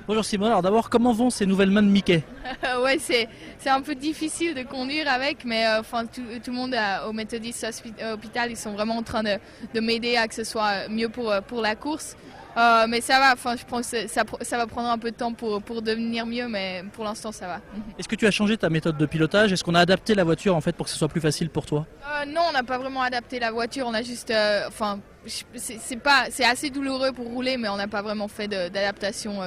Bonjour Simone, alors d'abord comment vont ces nouvelles mains de Mickey? Ouais, c'est un peu difficile de conduire avec, mais enfin tout le monde au Methodist Hospital, ils sont vraiment en train de m'aider à que ce soit mieux pour la course. Mais ça va, enfin je pense que ça va prendre un peu de temps pour devenir mieux, mais pour l'instant ça va. Est-ce que tu as changé ta méthode de pilotage? Est-ce qu'on a adapté la voiture en fait pour que ce soit plus facile pour toi? Non, on n'a pas vraiment adapté la voiture, on a juste, enfin c'est assez douloureux pour rouler, mais on n'a pas vraiment fait d'adaptation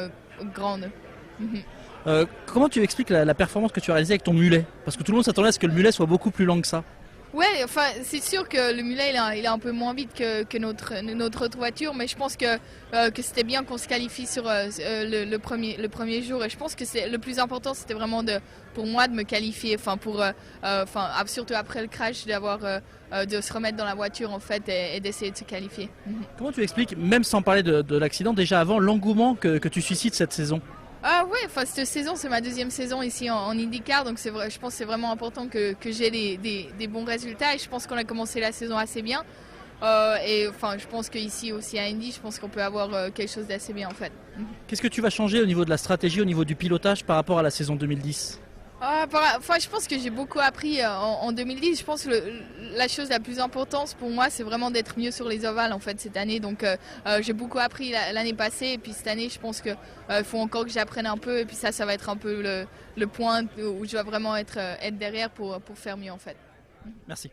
grande. Mhm. Comment tu expliques la performance que tu as réalisée avec ton mulet? Parce que tout le monde s'attendait à ce que le mulet soit beaucoup plus lent que ça. Ouais, enfin, c'est sûr que le mulet il est un peu moins vite que notre autre voiture, mais je pense que c'était bien qu'on se qualifie sur le premier jour. Et je pense que le plus important, c'était vraiment pour moi de me qualifier, surtout après le crash, de se remettre dans la voiture en fait et d'essayer de se qualifier. Comment tu expliques, même sans parler de l'accident, déjà avant l'engouement que tu suscites cette saison? Ah ouais, enfin cette saison c'est ma deuxième saison ici en IndyCar, donc c'est vrai, je pense que c'est vraiment important que j'ai des bons résultats et je pense qu'on a commencé la saison assez bien. Et enfin je pense qu'ici aussi à Indy, je pense qu'on peut avoir quelque chose d'assez bien en fait. Qu'est-ce que tu vas changer au niveau de la stratégie, au niveau du pilotage par rapport à la saison 2010? Enfin, je pense que j'ai beaucoup appris en 2010. Je pense que la chose la plus importante pour moi, c'est vraiment d'être mieux sur les ovales en fait cette année. Donc j'ai beaucoup appris l'année passée et puis cette année, je pense que faut encore que j'apprenne un peu et puis ça va être un peu le point où je dois vraiment être derrière pour faire mieux en fait. Merci.